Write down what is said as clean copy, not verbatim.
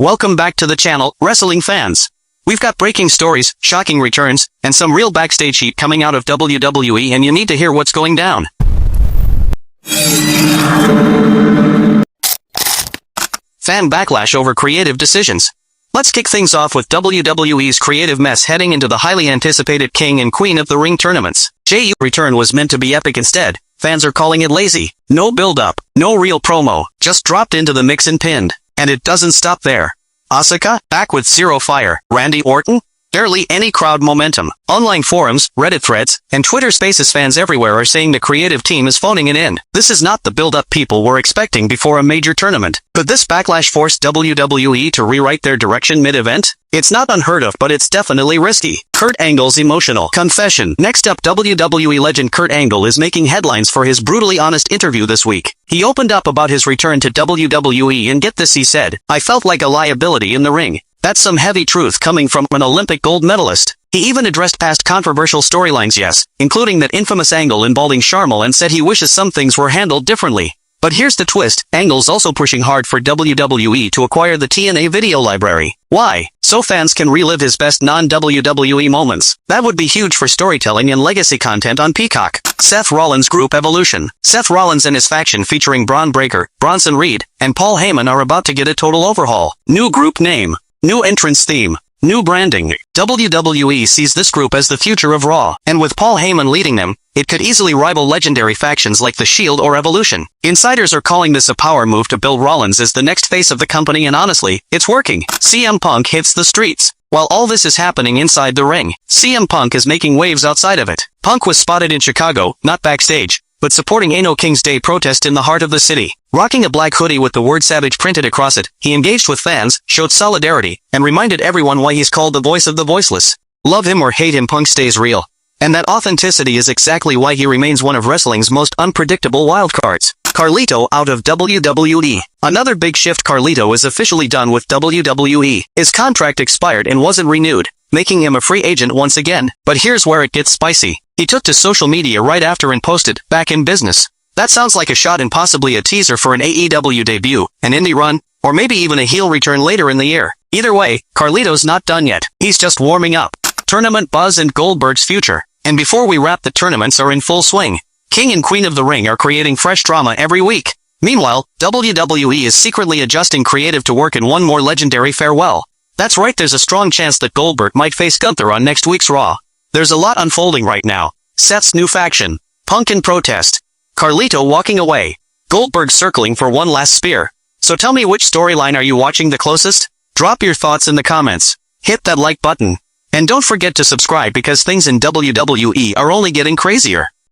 Welcome back to the channel, wrestling fans. We've got breaking stories, shocking returns, and some real backstage heat coming out of WWE, and you need to hear what's going down. Fan backlash over creative decisions. Let's kick things off with WWE's creative mess heading into the highly anticipated King and Queen of the Ring tournaments. Jey Uso's return was meant to be epic instead. Fans are calling it lazy. No build-up, no real promo, just dropped into the mix and pinned. And it doesn't stop there. Asuka, back with zero fire. Randy Orton? Barely any crowd momentum. Online forums, Reddit threads, and Twitter Spaces fans everywhere are saying the creative team is phoning it in. This is not the build-up people were expecting before a major tournament. Could this backlash force WWE to rewrite their direction mid-event? It's not unheard of, but it's definitely risky. Kurt Angle's emotional confession. Next up, WWE legend Kurt Angle is making headlines for his brutally honest interview this week. He opened up about his return to WWE, and get this, he said, "I felt like a liability in the ring." That's some heavy truth coming from an Olympic gold medalist. He even addressed past controversial storylines, yes, including that infamous angle involving Sharmell, and said he wishes some things were handled differently. But here's the twist, Angle's also pushing hard for WWE to acquire the TNA video library. Why? So fans can relive his best non-WWE moments. That would be huge for storytelling and legacy content on Peacock. Seth Rollins group evolution. Seth Rollins and his faction featuring Bron Breakker, Bronson Reed, and Paul Heyman are about to get a total overhaul. New group name. New entrance theme. New branding. WWE sees this group as the future of Raw, and with Paul Heyman leading them, it could easily rival legendary factions like The Shield or Evolution. Insiders are calling this a power move to build Rollins as the next face of the company, and honestly, it's working. CM Punk hits the streets. While all this is happening inside the ring, CM Punk is making waves outside of it. Punk was spotted in Chicago, not backstage, but supporting Ain't No King's Day protest in the heart of the city. Rocking a black hoodie with the word Savage printed across it, he engaged with fans, showed solidarity, and reminded everyone why he's called the voice of the voiceless. Love him or hate him, Punk stays real. And that authenticity is exactly why he remains one of wrestling's most unpredictable wildcards. Carlito out of WWE. Another big shift. Carlito is officially done with WWE. His contract expired and wasn't renewed, making him a free agent once again. But here's where it gets spicy. He took to social media right after and posted, "Back in business." That sounds like a shot and possibly a teaser for an AEW debut, an indie run, or maybe even a heel return later in the year. Either way, Carlito's not done yet. He's just warming up. Tournament buzz and Goldberg's future. And before we wrap, the tournaments are in full swing. King and Queen of the Ring are creating fresh drama every week. Meanwhile, WWE is secretly adjusting creative to work in one more legendary farewell. That's right, there's a strong chance that Goldberg might face Gunther on next week's Raw. There's a lot unfolding right now. Seth's new faction. Punk in protest. Carlito walking away. Goldberg circling for one last spear. So tell me, which storyline are you watching the closest? Drop your thoughts in the comments. Hit that like button. And don't forget to subscribe, because things in WWE are only getting crazier.